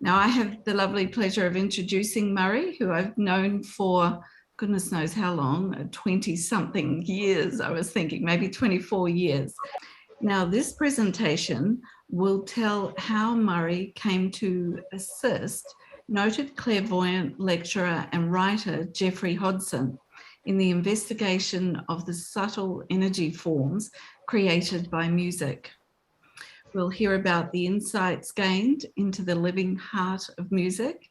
Now, I have the lovely pleasure of introducing Murray, who I've known for goodness knows how long, 20-something years, I was thinking, maybe 24 years. Now, this presentation will tell how Murray came to assist noted clairvoyant lecturer and writer Geoffrey Hodson in the investigation of the subtle energy forms created by music. We'll hear about the insights gained into the living heart of music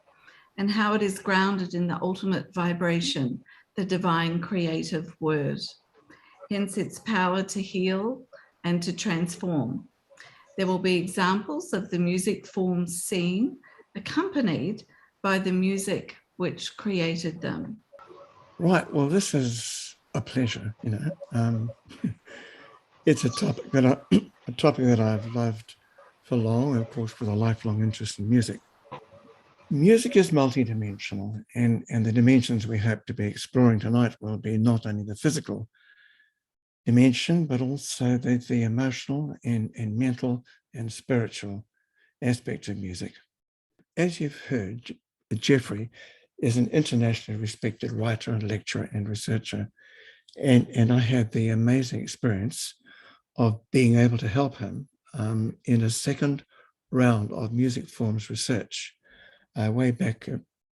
and how it is grounded in the ultimate vibration, the divine creative word, hence its power to heal and to transform. There will be examples of the music forms seen, accompanied by the music which created them. Right, well, this is a pleasure, it's a topic that I've loved for long, of course, with a lifelong interest in music. Music is multidimensional, and the dimensions we hope to be exploring tonight will be not only the physical dimension, but also the emotional and mental and spiritual aspects of music. As you've heard, Geoffrey is an internationally respected writer and lecturer and researcher, and I had the amazing experience of being able to help him in a second round of music forms research way back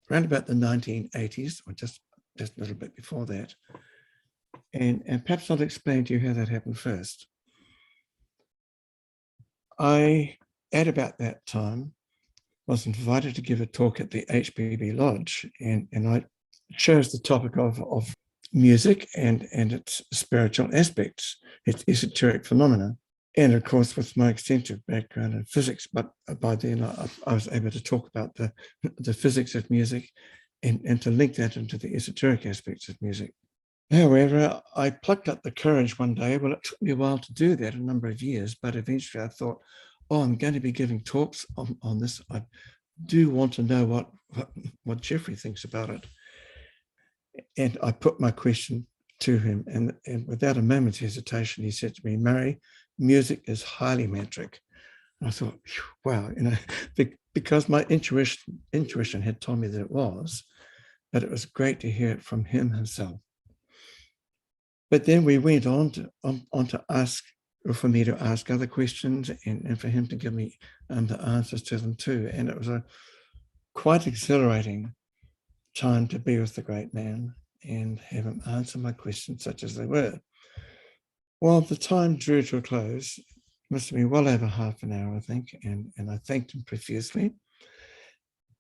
around about the 1980s, or just a little bit before that. And perhaps I'll explain to you how that happened first. I, at about that time, was invited to give a talk at the HBB Lodge, and I chose the topic of music and its spiritual aspects, its esoteric phenomena. And of course, with my extensive background in physics, but by then I was able to talk about the physics of music and to link that into the esoteric aspects of music. However, I plucked up the courage one day. Well, it took me a while to do that, a number of years, but eventually I thought, oh, I'm going to be giving talks on this. I do want to know what Geoffrey thinks about it. And I put my question to him, and without a moment's hesitation, he said to me, Murray, music is highly mantric. And I thought, wow, because my intuition had told me that it was, but it was great to hear it from him himself. But then we went on to ask, or for me to ask other questions, and for him to give me the answers to them too. And it was a quite exhilarating time to be with the great man and have him answer my questions such as they were. Well, the time drew to a close. It must have been well over half an hour, I think, and I thanked him profusely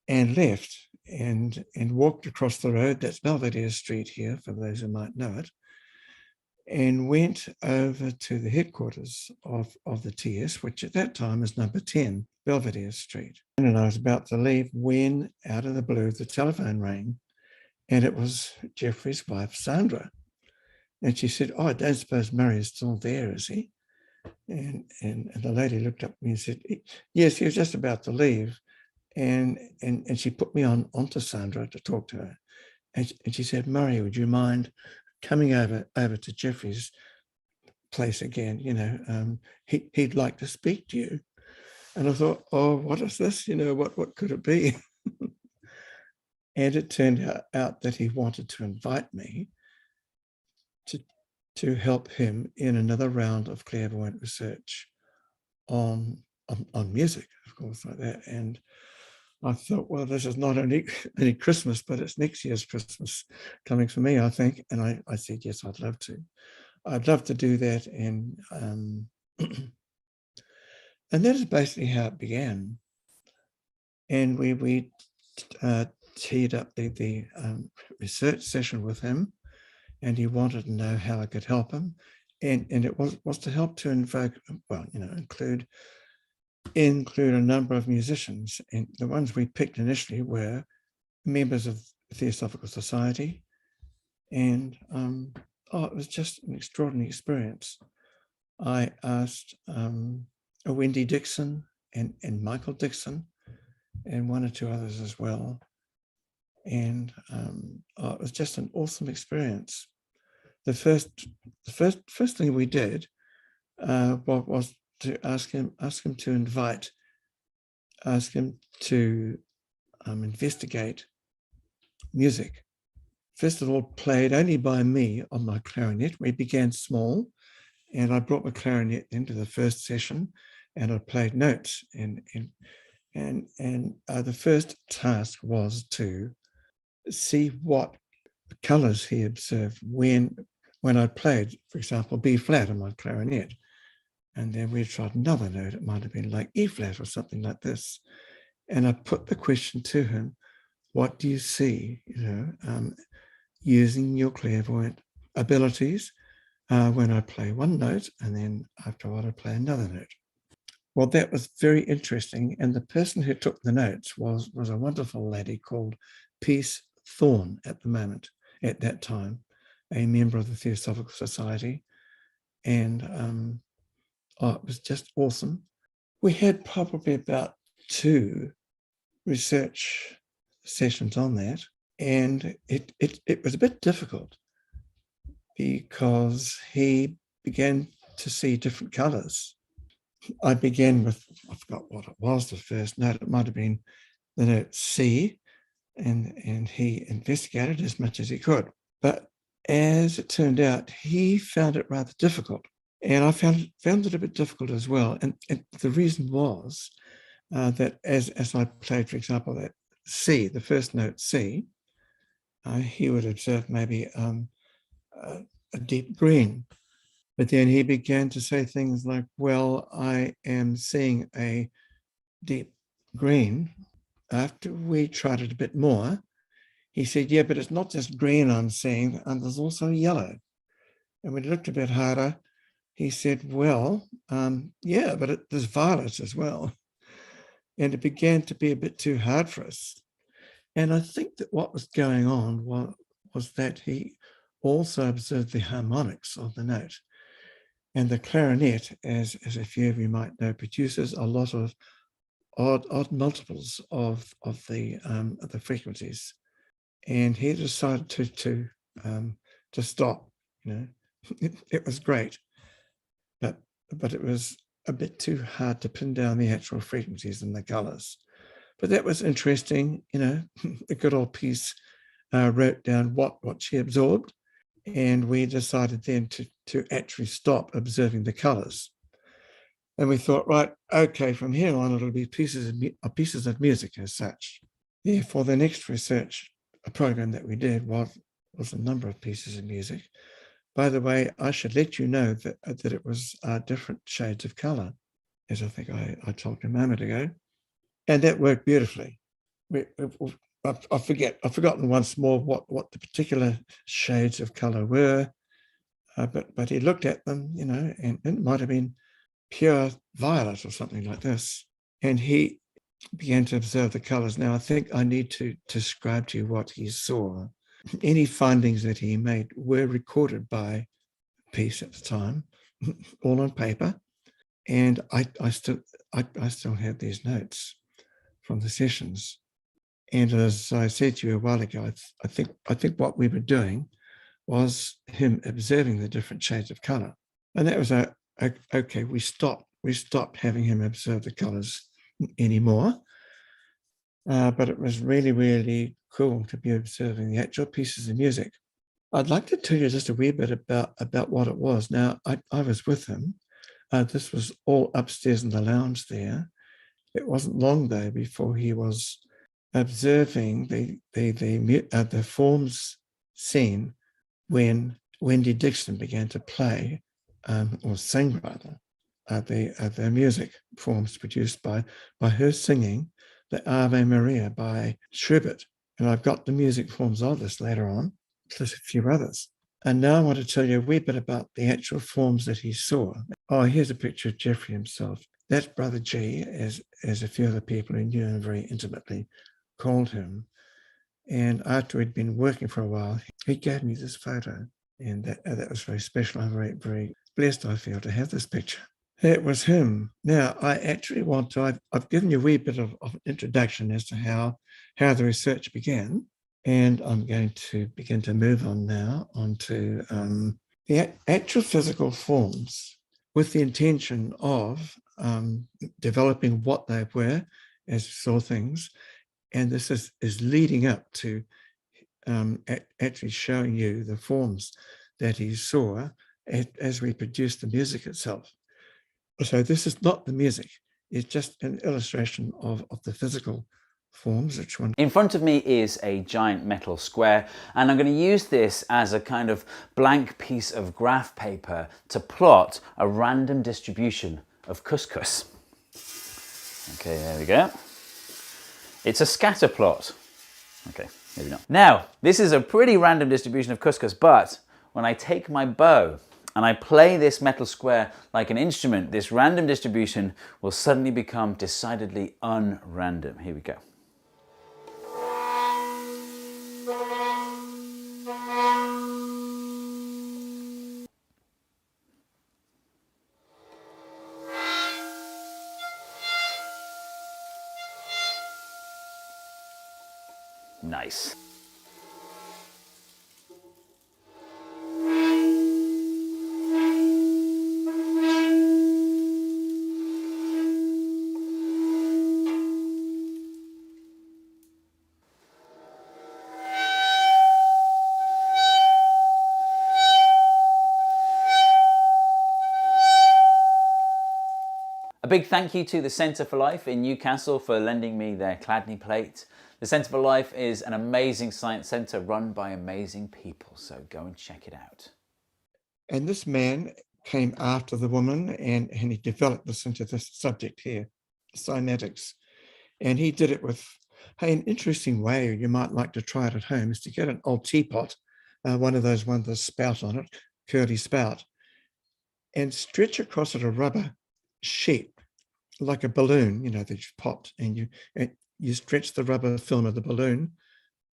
and left and walked across the road. That's Belvedere Street here, for those who might know it, and went over to the headquarters of the TS, which at that time is number 10, Belvedere Street. And I was about to leave when, out of the blue, the telephone rang, and it was Geoffrey's wife, Sandra. And she said, oh, I don't suppose Murray is still there, is he? And the lady looked up at me and said, yes, he was just about to leave. And she put me onto Sandra to talk to her. And she said, Murray, would you mind coming over to Geoffrey's place again? He'd like to speak to you. And I thought, oh, what is this? What could it be? And it turned out that he wanted to invite me to help him in another round of clairvoyant research on music, of course, like that. And I thought, well, this is not only Christmas, but it's next year's Christmas coming for me, I think. And I said, yes, I'd love to. I'd love to do that. And and that is basically how it began. And we teed up the research session with him, and he wanted to know how I could help him. And it was to help to invoke, well, include a number of musicians. And the ones we picked initially were members of Theosophical Society. And it was just an extraordinary experience. I asked Wendy Dixon and Michael Dixon and one or two others as well. And it was just an awesome experience. The first thing we did was to ask him to investigate music. First of all, played only by me on my clarinet. We began small, and I brought my clarinet into the first session, and I played notes. And the first task was to see what colors he observed when I played, for example, B flat on my clarinet. And then we tried another note. It might have been like E flat or something like this. And I put the question to him, what do you see, using your clairvoyant abilities when I play one note, and then after a while I play another note? Well, that was very interesting. And the person who took the notes was a wonderful lady called Peace Thorne at that time, a member of the Theosophical Society. And it was just awesome. We had probably about 2 research sessions on that. And it was a bit difficult because he began to see different colors. I began with, I forgot what it was, the first note. It might have been the note C, and he investigated as much as he could. But as it turned out, he found it rather difficult. And I found it a bit difficult as well. And the reason was that as I played, for example, that C, the first note C, he would observe maybe a deep green. But then he began to say things like, well, I am seeing a deep green. After we tried it a bit more, he said, yeah, but it's not just green I'm seeing, and there's also yellow. And when he looked a bit harder, he said, well, yeah, but there's violet as well. And it began to be a bit too hard for us. And I think that what was going on was that he also observed the harmonics of the note. And the clarinet, as a few of you might know, produces a lot of odd multiples of the frequencies. And he decided to stop. It was great, but it was a bit too hard to pin down the actual frequencies and the colors. But that was interesting. The good old Peace wrote down what she absorbed, and we decided then to actually stop observing the colors. And we thought, right, okay, from here on, it'll be pieces of music as such. Therefore, the next research program that we did was a number of pieces of music. By the way, I should let you know that it was different shades of color, as I think I told you a moment ago. And that worked beautifully. I've forgotten once more what the particular shades of color were, but he looked at them, and it might have been pure violet or something like this. And he began to observe the colors. Now, I think I need to describe to you what he saw. Any findings that he made were recorded by Peace at the time, all on paper. And I still have these notes from the sessions. And as I said to you a while ago, I think what we were doing was him observing the different shades of color. And that was okay, we stopped having him observe the colors anymore. But it was really, really cool to be observing the actual pieces of music. I'd like to tell you just a wee bit about what it was. Now, I was with him. This was all upstairs in the lounge there. It wasn't long, though, before he was observing the forms scene when Wendy Dixon began to play, or sing rather, the music forms produced by her singing the Ave Maria by Schubert. And I've got the music forms of this later on, plus a few others. And now I want to tell you a wee bit about the actual forms that he saw. Oh, here's a picture of Jeffrey himself. That's Brother G, as a few other people who knew him very intimately called him. And after he'd been working for a while, he gave me this photo. And that was very special. I'm very, very blessed, I feel, to have this picture. It was him. Now, I actually want to, I've given you a wee bit of an introduction as to how the research began. And I'm going to begin to move on now onto the actual physical forms with the intention of developing what they were as we saw things, And this is leading up to actually showing you the forms that he saw as we produced the music itself. So this is not the music, it's just an illustration of the physical forms. Which one? In front of me is a giant metal square, and I'm going to use this as a kind of blank piece of graph paper to plot a random distribution of couscous. Okay, there we go. It's a scatter plot. Okay, maybe not. Now, this is a pretty random distribution of couscous, but when I take my bow and I play this metal square like an instrument, this random distribution will suddenly become decidedly unrandom. Here we go. Nice. A big thank you to the Centre for Life in Newcastle for lending me their Chladni plate. The Centre for Life is an amazing science centre run by amazing people, so go and check it out. And this man came after the woman, and he developed this into this subject here, cymatics. And he did it with, hey, an interesting way you might like to try it at home is to get an old teapot, one of those ones with a spout on it, curly spout, and stretch across it a rubber sheet, like a balloon, that you've popped, and you stretch the rubber film of the balloon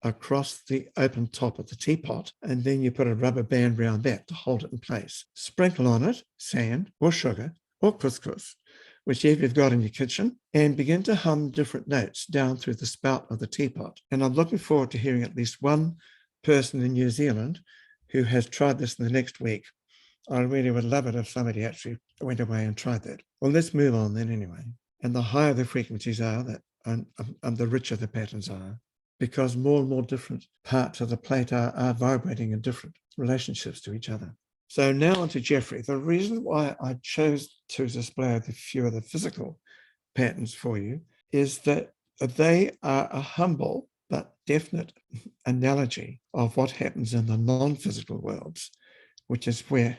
across the open top of the teapot, and then you put a rubber band around that to hold it in place. Sprinkle on it sand or sugar or couscous, whichever you've got in your kitchen, and begin to hum different notes down through the spout of the teapot. And I'm looking forward to hearing at least one person in New Zealand who has tried this in the next week. I really would love it if somebody actually went away and tried that. Well, let's move on then anyway. And the higher the frequencies are, and the richer the patterns are, because more and more different parts of the plate are vibrating in different relationships to each other. So now on to Geoffrey. The reason why I chose to display a few of the physical patterns for you is that they are a humble but definite analogy of what happens in the non-physical worlds, which is where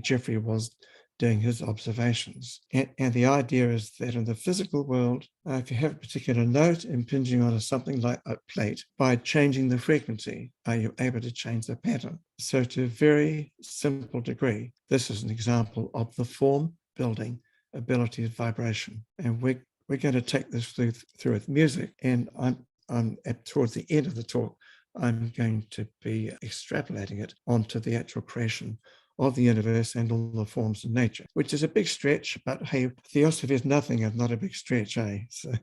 Geoffrey was doing his observations. And the idea is that in the physical world, if you have a particular note impinging on something like a plate, by changing the frequency, are you able to change the pattern? So to a very simple degree, this is an example of the form building ability of vibration. And we're going to take this through with music. And I'm towards the end of the talk, I'm going to be extrapolating it onto the actual creation of the universe and all the forms of nature, which is a big stretch, but hey, theosophy is nothing if not a big stretch, eh? So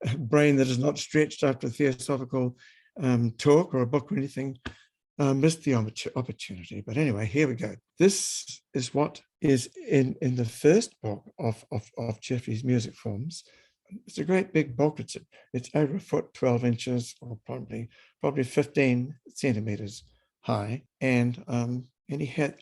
a brain that is not stretched after a theosophical talk or a book or anything missed the opportunity. But anyway, here we go. This is what is in the first book of Geoffrey's music forms. It's a great big book. It's over a foot, 12 inches, or probably 15 centimeters high. And he had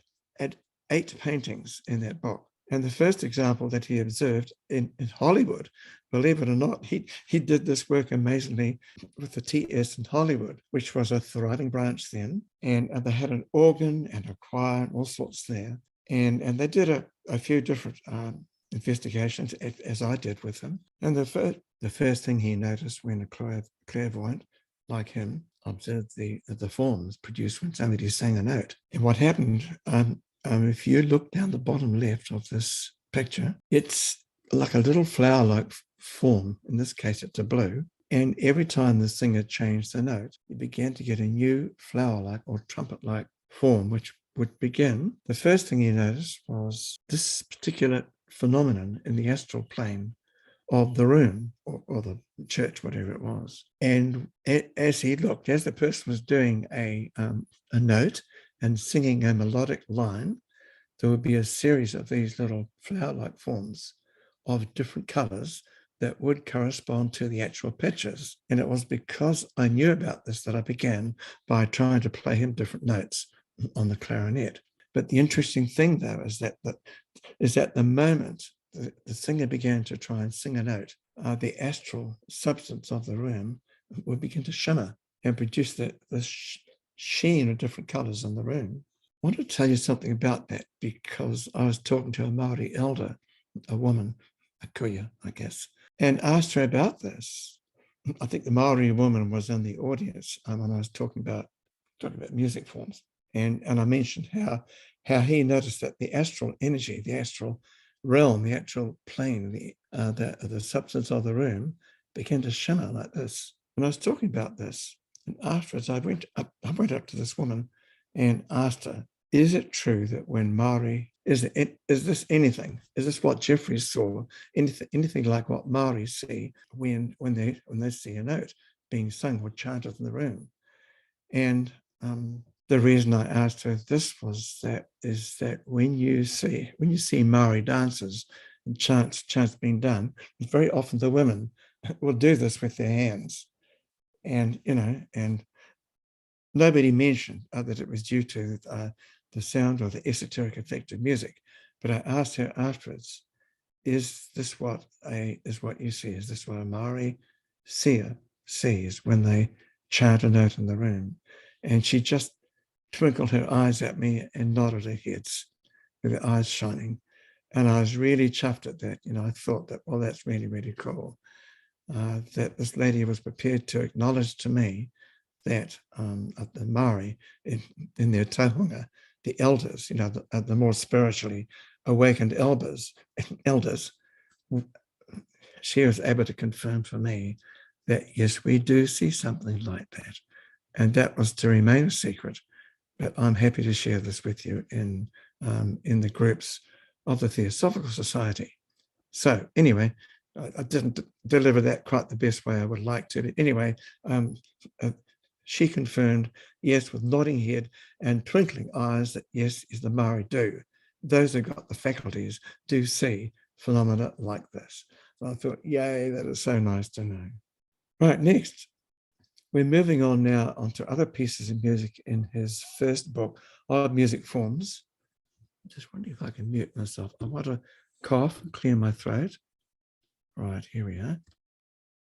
8 paintings in that book. And the first example that he observed in Hollywood, believe it or not, he did this work amazingly with the TS in Hollywood, which was a thriving branch then. And they had an organ and a choir and all sorts there. And they did a few different investigations, as I did with him. And the first thing he noticed when a clairvoyant like him observed the forms produced when somebody sang a note. And what happened, if you look down the bottom left of this picture, it's like a little flower-like form. In this case, it's a blue. And every time the singer changed the note, you began to get a new flower-like or trumpet-like form, which would begin. The first thing he noticed was this particular phenomenon in the astral plane of the room or the church, whatever it was. And as he looked, as the person was doing a note and singing a melodic line, there would be a series of these little flower-like forms of different colors that would correspond to the actual pitches. And it was because I knew about this that I began by trying to play him different notes on the clarinet. But the interesting thing, though, is that the moment the singer began to try and sing a note, the astral substance of the room would begin to shimmer and produce the sheen of different colors in the room. I want to tell you something about that because I was talking to a Maori elder, a woman, a kuya, I guess, and asked her about this. I think the Maori woman was in the audience when I was talking about music forms. And I mentioned how he noticed that the astral energy, the astral realm, the actual plane, the substance of the room began to shimmer like this. And I was talking about this. And afterwards, I went up to this woman and asked her, is it true that when Maori, is this anything? Is this what Jeffrey saw? Anything like what Maori see when they see a note being sung or chanted in the room? And the reason I asked her this is that when you see Maori dances and chants being done, very often the women will do this with their hands, and nobody mentioned that it was due to the sound or the esoteric effect of music. But I asked her afterwards, is this what you see? Is this what a Maori seer sees when they chant a note in the room? And she just twinkled her eyes at me and nodded her heads with her eyes shining. And I was really chuffed at that. I thought that, well, that's really, really cool. That this lady was prepared to acknowledge to me that the Maori in their tauhunga, the elders, the more spiritually awakened elders, she was able to confirm for me that, yes, we do see something like that. And that was to remain a secret. But I'm happy to share this with you in the groups of the Theosophical Society. So anyway, I didn't deliver that quite the best way I would like to. But anyway, she confirmed, yes, with nodding head and twinkling eyes, that yes, is the Maori do. Those who got the faculties do see phenomena like this. So I thought, yay, that is so nice to know. Right, next. We're moving on now onto other pieces of music in his first book, Odd Music Forms. I'm just wondering if I can mute myself. I want to cough and clear my throat. Right, here we are.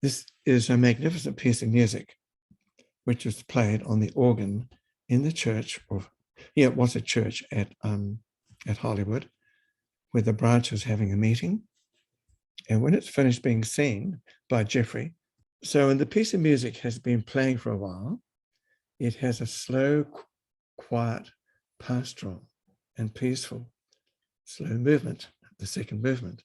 This is a magnificent piece of music, which was played on the organ in the church, it was a church at Hollywood, where the branch was having a meeting. And when it's finished being seen by Jeffrey, so when the piece of music has been playing for a while, it has a slow, quiet, pastoral, and peaceful, slow movement, the second movement.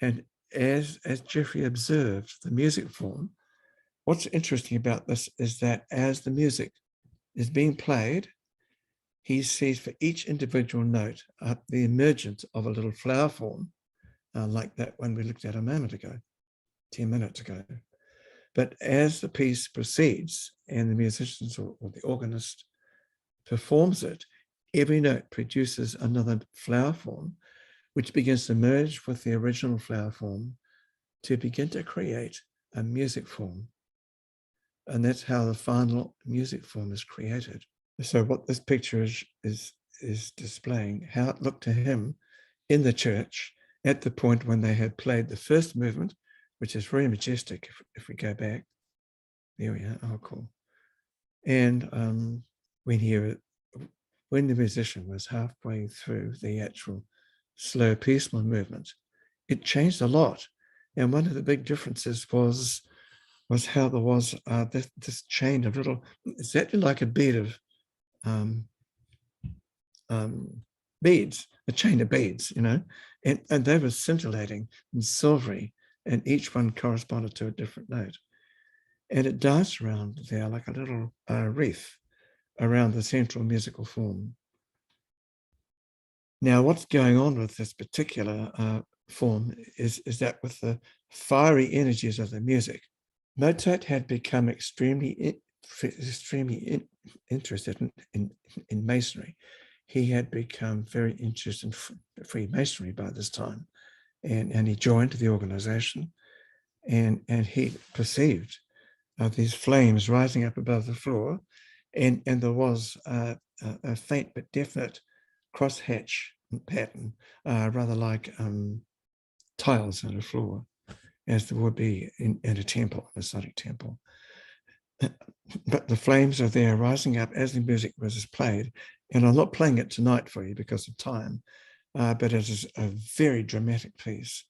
And as Jeffrey observed the music form, what's interesting about this is that as the music is being played, he sees for each individual note the emergence of a little flower form, like that one we looked at a moment ago, 10 minutes ago. But as the piece proceeds and the musicians or the organist performs it, every note produces another flower form, which begins to merge with the original flower form to begin to create a music form. And that's how the final music form is created. So what this picture is displaying, how it looked to him in the church at the point when they had played the first movement, which is very majestic if we go back. There we are. Oh, cool. And when the musician was halfway through the actual slow, peaceful movement, it changed a lot. And one of the big differences was how there was this chain of little, it's actually like a bead of beads, a chain of beads, and they were scintillating and silvery, and each one corresponded to a different note. And it danced around there like a little wreath around the central musical form. Now, what's going on with this particular form is that with the fiery energies of the music, Mozart had become extremely interested in masonry. He had become very interested in Freemasonry by this time, and he joined the organization, and he perceived these flames rising up above the floor, and there was a faint but definite crosshatch pattern, rather like tiles on the floor, as there would be in a temple, a Masonic temple. But the flames are there rising up as the music was played. And I'm not playing it tonight for you because of time, but it is a very dramatic piece.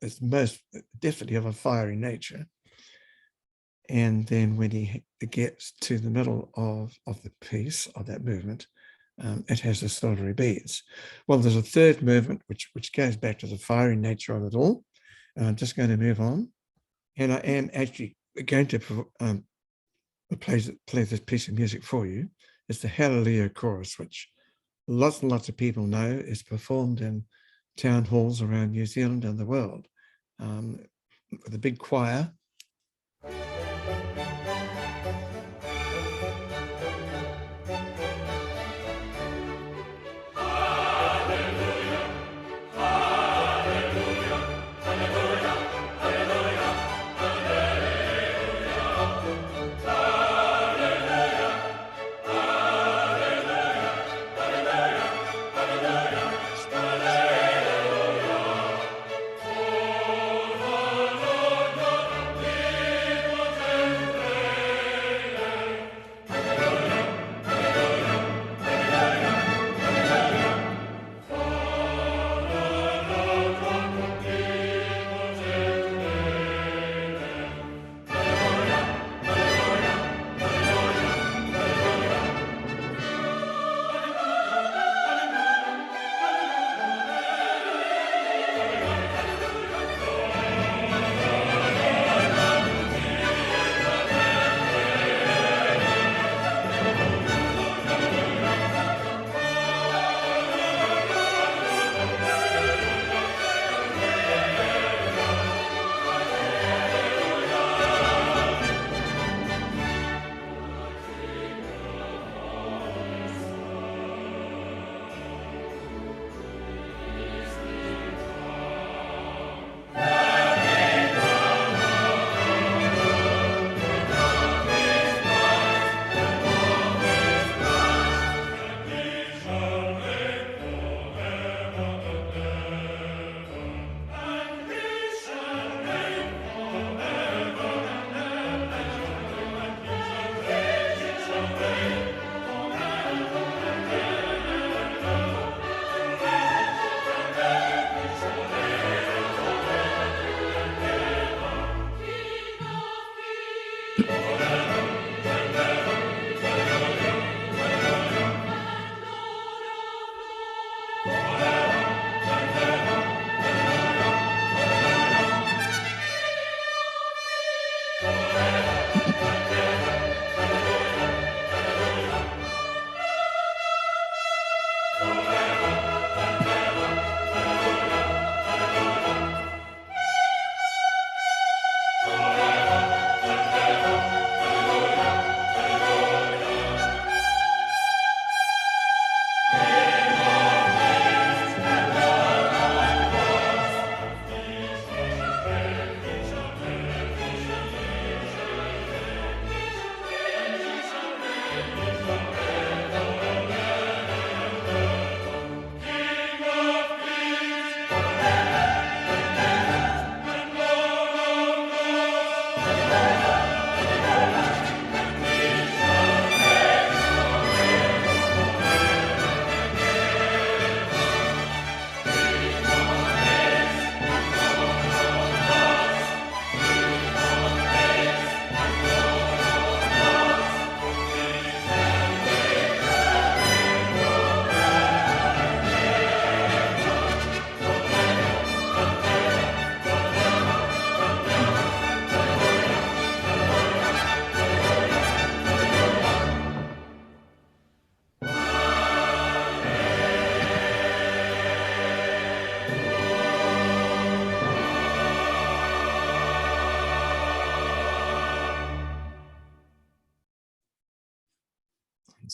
It's most definitely of a fiery nature. And then when he gets to the middle of the piece, of that movement, it has the silvery beads. Well, there's a third movement, which goes back to the fiery nature of it all. And I'm just going to move on. And I am actually going to play this piece of music for you. It's the Hallelujah Chorus, which lots and lots of people know is performed in town halls around New Zealand and the world, with a big choir.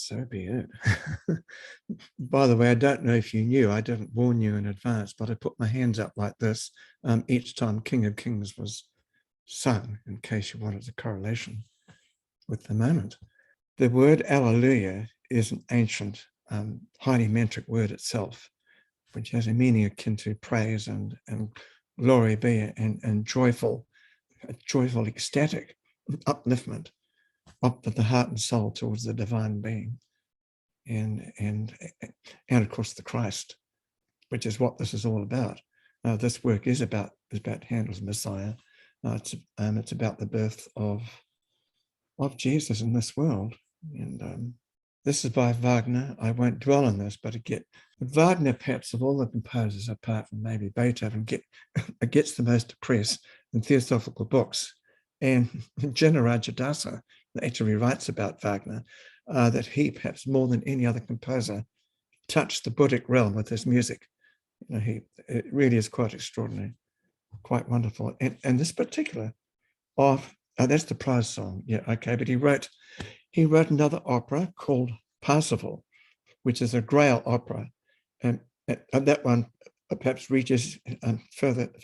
So be it. By the way, I don't know if you knew, I didn't warn you in advance, but I put my hands up like this each time King of Kings was sung, in case you wanted a correlation with the moment. The word Alleluia is an ancient, highly mantric word itself, which has a meaning akin to praise and glory be and joyful, ecstatic upliftment of the heart and soul towards the divine being, and of course the Christ, which is what this is all about. This work is about Handel's Messiah. It's about the birth of Jesus in this world, and this is by Wagner. I won't dwell on this, but Wagner, perhaps of all the composers, apart from maybe Beethoven, gets the most press in theosophical books. And Janarajadasa actually writes about Wagner, that he, perhaps more than any other composer, touched the Buddhic realm with his music. It really is quite extraordinary, quite wonderful. And this particular that's the prize song. Yeah, okay, but he wrote another opera called Parsifal, which is a Grail opera, and that one perhaps reaches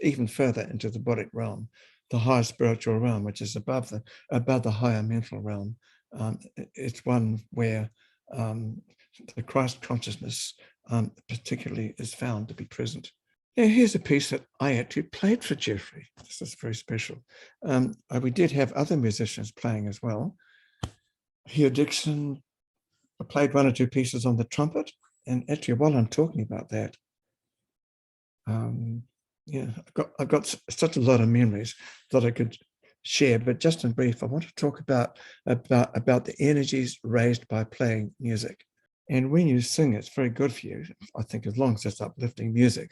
even further into the Buddhic realm, the higher spiritual realm, which is above the higher mental realm. It's one where the Christ consciousness particularly is found to be present. Now, here's a piece that I actually played for Geoffrey. This is very special. We did have other musicians playing as well. Hugh Dixon played one or two pieces on the trumpet. And actually, while I'm talking about that, I've got such a lot of memories that I could share. But just in brief, I want to talk about the energies raised by playing music. And when you sing, it's very good for you, I think, as long as it's uplifting music.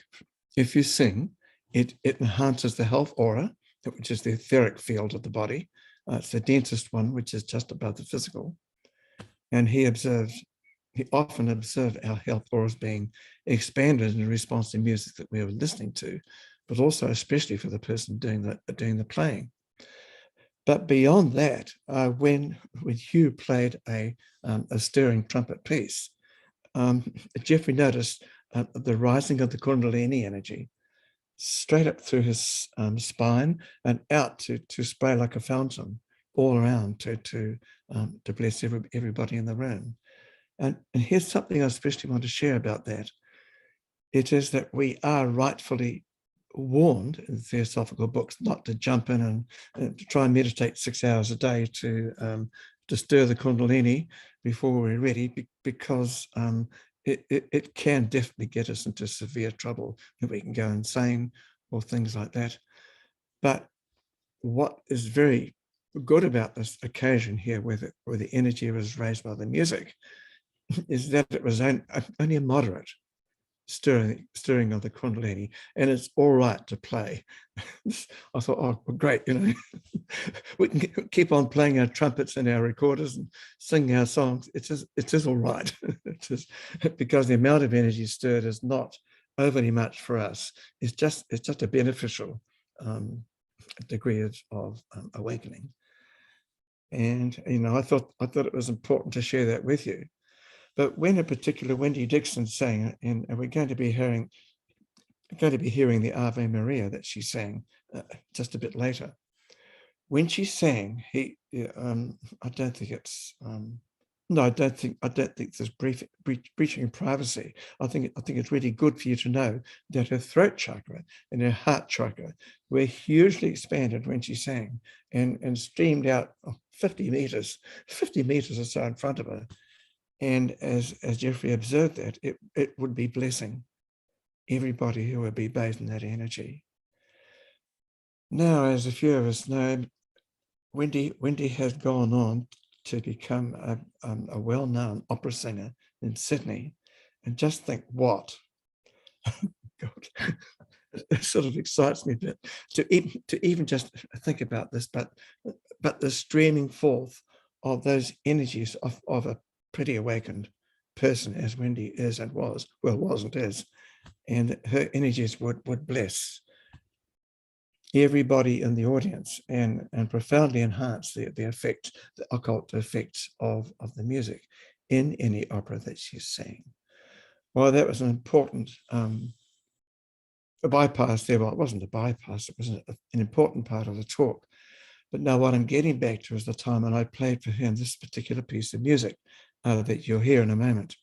If you sing, it enhances the health aura, which is the etheric field of the body. It's the densest one, which is just above the physical. And he often observed our health auras being expanded in response to music that we were listening to, but also especially for the person doing the playing. But beyond that, when Hugh played a stirring trumpet piece, Geoffrey noticed the rising of the Kundalini energy straight up through his spine and out to spray like a fountain all around to bless everybody in the room. And here's something I especially want to share about that. It is that we are rightfully warned in theosophical books not to jump in and to try and meditate 6 hours a day to stir the Kundalini before we're ready, because it can definitely get us into severe trouble, and we can go insane or things like that. But what is very good about this occasion here, where the energy was raised by the music, is that it was only a moderate stirring of the Kundalini, and it's all right to play. I thought, oh, great, we can keep on playing our trumpets and our recorders and singing our songs. It's just all right. It's just because the amount of energy stirred is not overly much for us. It's just a beneficial degree of awakening. And I thought it was important to share that with you. But when in particular Wendy Dixon sang, and we're going to be hearing the Ave Maria that she sang just a bit later. When she sang, I don't think there's breaching privacy. I think it's really good for you to know that her throat chakra and her heart chakra were hugely expanded when she sang, and streamed out 50 meters or so in front of her. And as Geoffrey observed that, it would be blessing everybody who would be bathed in that energy. Now, as a few of us know, Wendy has gone on to become a well-known opera singer in Sydney. And just think what, God, it sort of excites me a bit to even just think about this, but the streaming forth of those energies of a pretty awakened person, as Wendy is and was and is, and her energies would bless everybody in the audience and profoundly enhance the occult effects of the music. in any opera that she sang. Well, that was an important a bypass there. Well, it wasn't a bypass, it was an important part of the talk. But now what I'm getting back to is the time when I played for him this particular piece of music that you'll hear in a moment.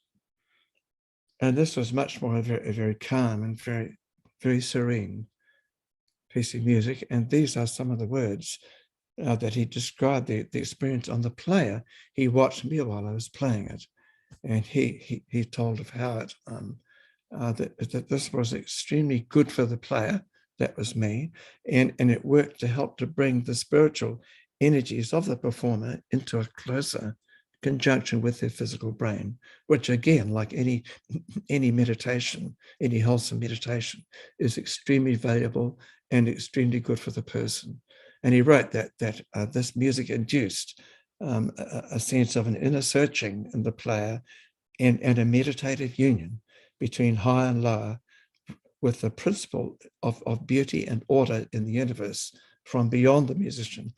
And this was much more a very calm and very, very serene piece of music. And these are some of the words that he described the experience on the player. He watched me while I was playing it. And he told of how it that this was extremely good for the player, that was me, and it worked to help to bring the spiritual energies of the performer into a closer conjunction with their physical brain, which again, like any meditation, any wholesome meditation, is extremely valuable and extremely good for the person. And he wrote that this music induced a sense of an inner searching in the player and a meditative union between high and lower, with the principle of beauty and order in the universe from beyond the musician,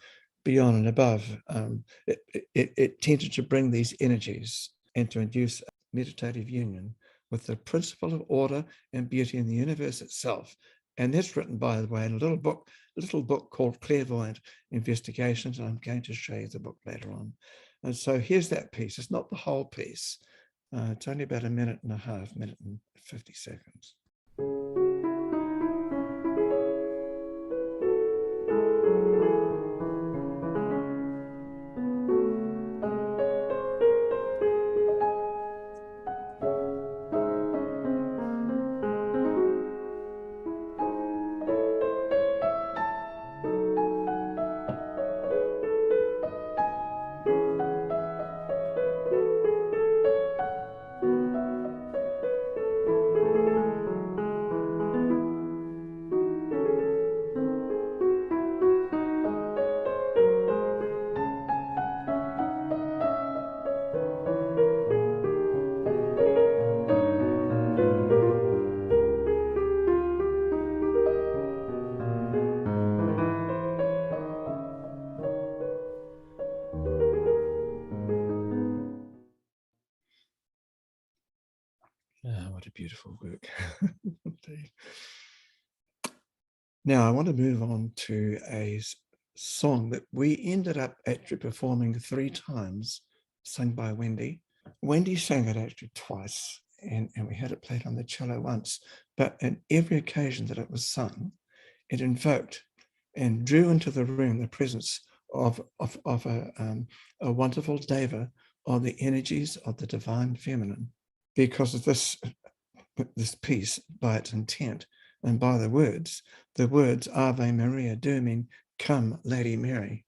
beyond and above. It tended to bring these energies and to induce a meditative union with the principle of order and beauty in the universe itself. And that's written, by the way, in a little book called Clairvoyant Investigations. And I'm going to show you the book later on. And so here's that piece. It's not the whole piece. It's only about a minute and 50 seconds. Oh, what a beautiful work. Now, I want to move on to a song that we ended up actually performing 3 times, sung by Wendy. Wendy sang it actually twice, and we had it played on the cello once. But in every occasion that it was sung, it invoked and drew into the room the presence of a wonderful deva of the energies of the divine feminine. Because of this piece, by its intent and by the words Ave Maria do mean come Lady Mary.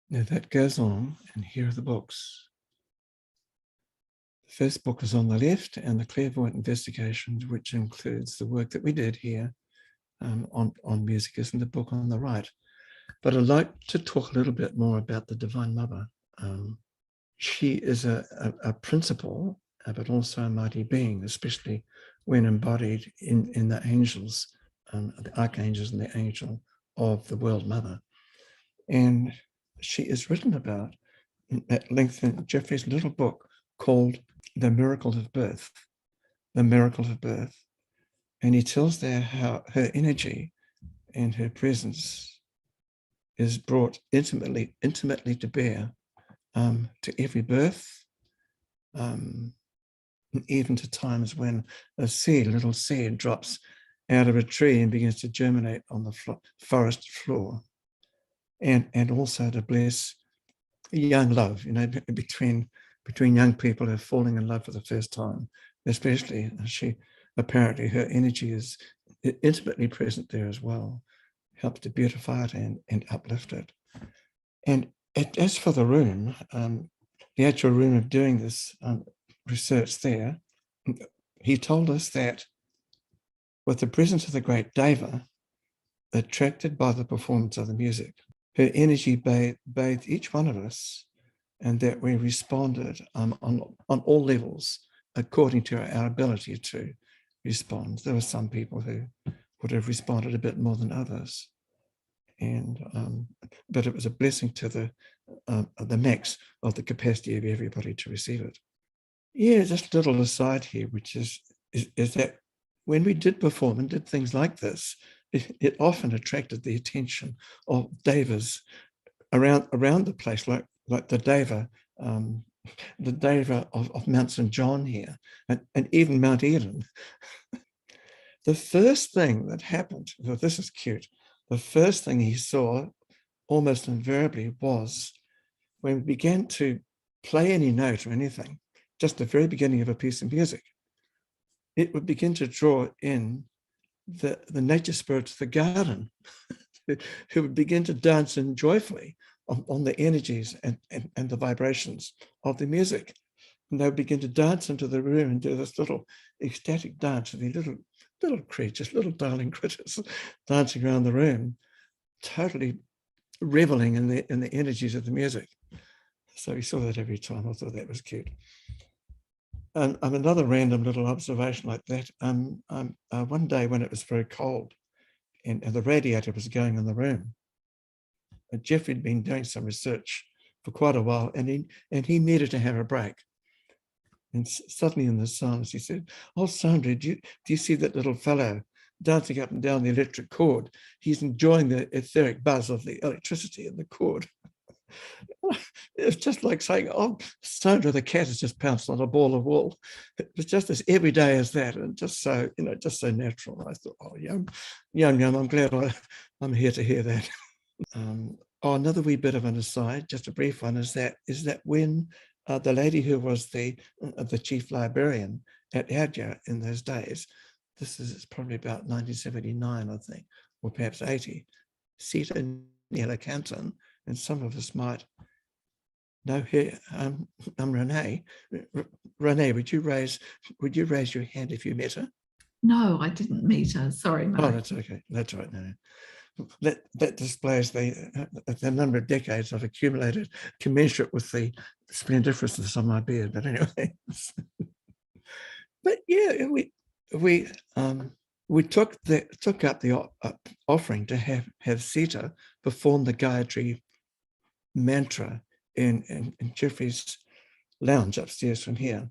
Now that goes on, and here are the books. The first book is on the left, and the Clairvoyant Investigations, which includes the work that we did here on music, is in the book on the right. But I'd like to talk a little bit more about the Divine Mother. She is a principle, but also a mighty being, especially when embodied in the angels, the archangels and the angel of the World Mother. And she is written about at length in Jeffrey's little book called The Miracle of Birth. The Miracle of Birth. And he tells there how her energy and her presence is brought intimately to bear to every birth, even to times when a little seed drops out of a tree and begins to germinate on the forest floor. And also to bless young love, between young people who are falling in love for the first time, especially apparently her energy is intimately present there as well, helps to beautify it and uplift it. And as for the room, the actual room of doing this research there, he told us that with the presence of the great Deva, attracted by the performance of the music, her energy bathed each one of us, and that we responded on all levels according to our ability to respond. There were some people who would have responded a bit more than others, but it was a blessing to the max of the capacity of everybody to receive it. Yeah, just a little aside here, which is that when we did perform and did things like this, it often attracted the attention of devas around the place, like the Deva of Mount St. John here, and even Mount Eden. The first thing that happened, well, this is cute, the first thing he saw almost invariably was when we began to play any note or anything, just the very beginning of a piece of music, it would begin to draw in the nature spirits of the garden who would begin to dance in joyfully on the energies and the vibrations of the music. And they would begin to dance into the room and do this little ecstatic dance of these little creatures, little darling critters dancing around the room, totally reveling in the energies of the music. So we saw that every time. I thought that was cute. And another random little observation like that, one day when it was very cold and the radiator was going in the room, Jeffrey had been doing some research for quite a while, and he needed to have a break. And suddenly in the silence, he said, "Oh, Sandra, do you see that little fellow dancing up and down the electric cord? He's enjoying the etheric buzz of the electricity in the cord." It's just like saying, "Oh, Sandra, the cat has just pounced on a ball of wool." It was just as every day as that, and just so natural. I thought, "Oh, yum. I'm glad I'm here to hear that." Another wee bit of an aside, just a brief one, is that when the lady who was the chief librarian at Adyar in those days, this is probably about 1979, I think, or perhaps 80, Sita Neelakantan, and some of us might know her. Renee. Renee, would you raise your hand if you met her? No, I didn't meet her. Sorry, Mark. Oh, that's okay. That's right. No. That displays the number of decades I've accumulated commensurate with the splendiferousness of my beard. But anyway, but yeah, we took up the offering to have Sita perform the Gayatri mantra in Jeffrey's lounge upstairs from here,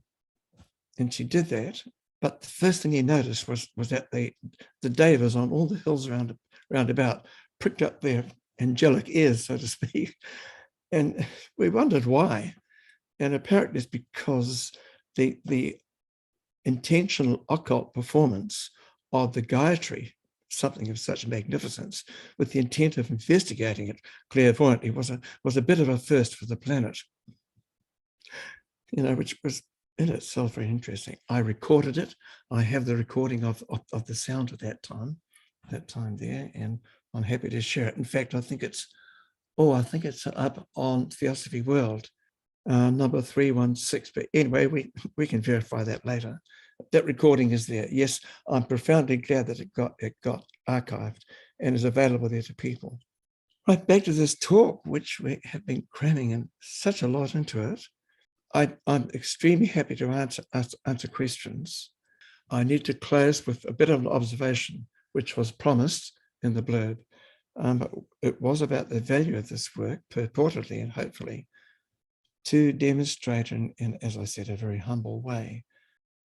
and she did that. But the first thing he noticed was that the devas on all the hills round about pricked up their angelic ears, so to speak, and we wondered why. And apparently it's because the intentional occult performance of the Gayatri, something of such magnificence, with the intent of investigating it clairvoyantly, was a bit of a first for the planet, which was in itself very interesting. I recorded it. I have the recording of the sound at that time there, and I'm happy to share it. In fact, I think it's Oh, I think it's up on Theosophy World, number 316. But anyway, we can verify that later. That recording is there. Yes, I'm profoundly glad that it got archived and is available there to people. Right, back to this talk, which we have been cramming in such a lot into it. I'm extremely happy to answer questions. I need to close with a bit of an observation, which was promised in the blurb. It was about the value of this work, purportedly and hopefully, to demonstrate in, as I said, a very humble way,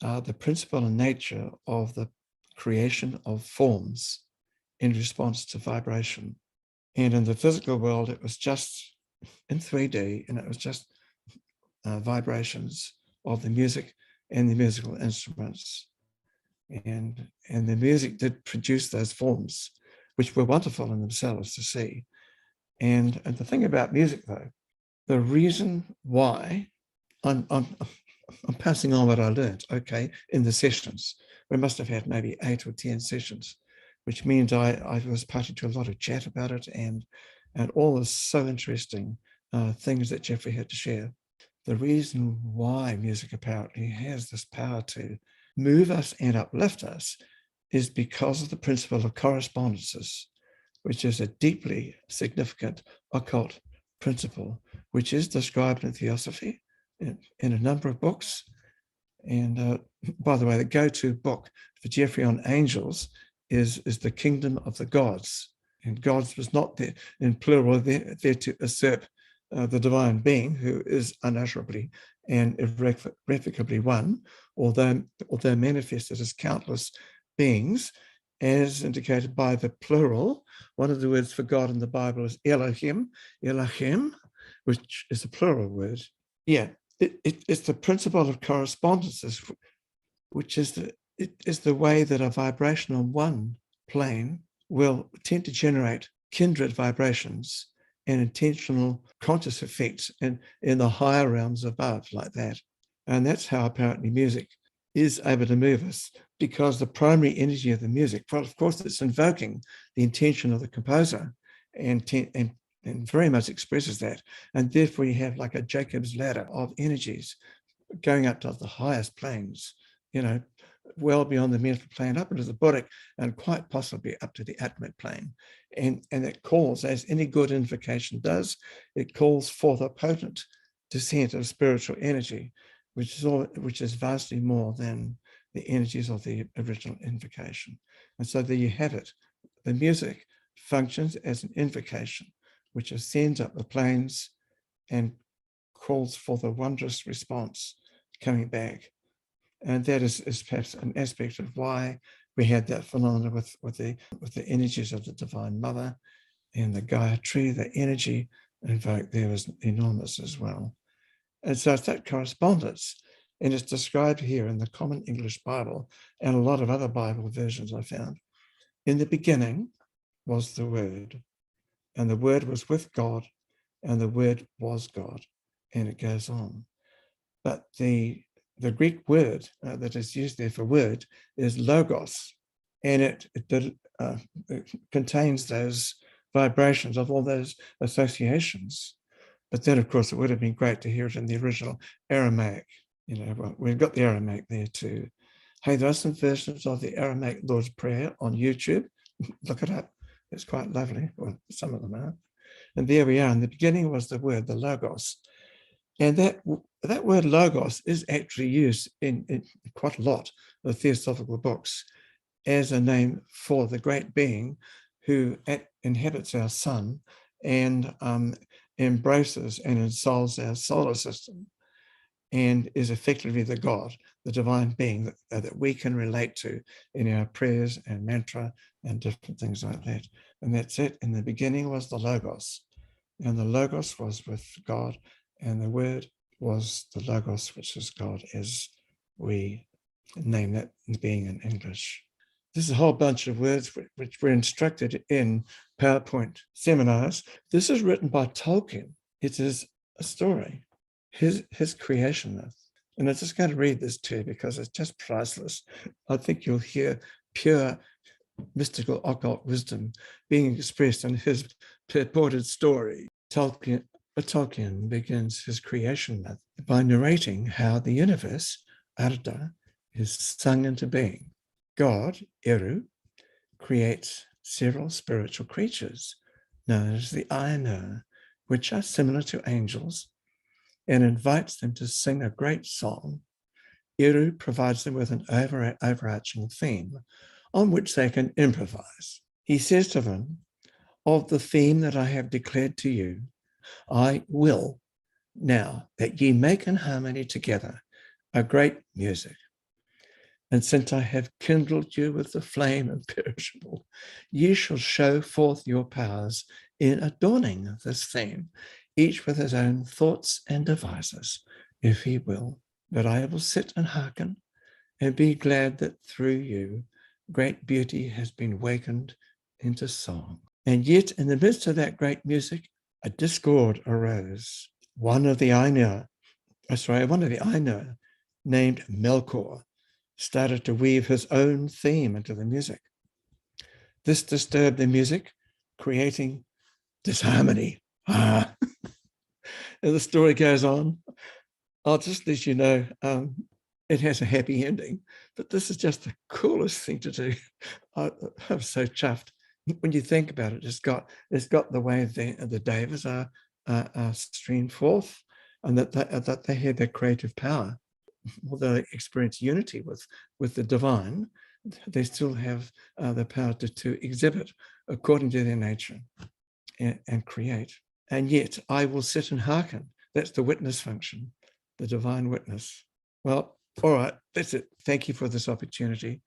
the principle and nature of the creation of forms in response to vibration. And in the physical world, it was just in 3D, and it was just vibrations of the music and the musical instruments. And the music did produce those forms, which were wonderful in themselves to see. And the thing about music, though, the reason why I'm passing on what I learned, okay, in the sessions. We must have had maybe 8 or 10 sessions, which means I was party to a lot of chat about it and all the so interesting things that Jeffrey had to share. The reason why music apparently has this power to move us and uplift us is because of the principle of correspondences, which is a deeply significant occult principle, which is described in Theosophy in a number of books. And by the way, the go-to book for Jeffrey on angels is The Kingdom of the Gods. And gods was not there in plural, there to usurp the divine being, who is unutterably and irrevocably one, although manifested as countless beings, as indicated by the plural. One of the words for God in the Bible is Elohim, which is a plural word. Yeah, it's the principle of correspondences, which is the way that a vibration on one plane will tend to generate kindred vibrations and intentional conscious effects in the higher realms above, like that. And that's how apparently music is able to move us, because the primary energy of the music, well, of course, it's invoking the intention of the composer and very much expresses that. And therefore you have like a Jacob's ladder of energies going up to the highest planes, well beyond the mental plane, up into the Buddhic, and quite possibly up to the Atmic plane. And it calls, as any good invocation does, it calls forth a potent descent of spiritual energy, which is vastly more than the energies of the original invocation. And so there you have it. The music functions as an invocation, which ascends up the planes and calls for the wondrous response coming back. And that is perhaps an aspect of why we had that phenomenon with the energies of the Divine Mother and the Gayatri. The energy invoked there was enormous as well. And so it's that correspondence, and it's described here in the Common English Bible and a lot of other Bible versions I found. In the beginning was the Word, and the Word was with God, and the Word was God. And it goes on. But the Greek word that is used there for word is logos, and it contains those vibrations of all those associations. But then, of course, it would have been great to hear it in the original Aramaic. Well, we've got the Aramaic there too. Hey, there are some versions of the Aramaic Lord's Prayer on YouTube. Look it up. It's quite lovely. Well, some of them are. And there we are. In the beginning was the word, the logos. And that word logos is actually used in quite a lot of theosophical books as a name for the great being who inhabits our sun and embraces and ensouls our solar system, and is effectively the God, the divine being that we can relate to in our prayers and mantra and different things like that. And that's it. In the beginning was the Logos, and the Logos was with God, and the Word was the Logos, which is God, as we name that being in English. This is a whole bunch of words which we're instructed in PowerPoint seminars. This is written by Tolkien. It is a story, his creation myth. And I'm just going to read this to you because it's just priceless. I think you'll hear pure mystical occult wisdom being expressed in his purported story. Tolkien begins his creation myth by narrating how the universe, Arda, is sung into being. God, Eru, creates several spiritual creatures known as the Ainur, which are similar to angels, and invites them to sing a great song. Eru provides them with an overarching theme on which they can improvise. He says to them, "Of the theme that I have declared to you, I will, now that ye make in harmony together a great music. And since I have kindled you with the flame imperishable, ye shall show forth your powers in adorning this theme, each with his own thoughts and devices, if he will. But I will sit and hearken and be glad that through you great beauty has been wakened into song." And yet in the midst of that great music, a discord arose. One of the Ainur, named Melkor, started to weave his own theme into the music. This disturbed the music, creating disharmony. And the story goes on. I'll just let you know, it has a happy ending, but this is just the coolest thing to do. I'm so chuffed. When you think about it, it's got the way the Devas are streamed forth, and that they have their creative power. Although they experience unity with the divine, they still have the power to exhibit according to their nature and create. And yet I will sit and hearken. That's the witness function, the divine witness. Well, all right, that's it. Thank you for this opportunity.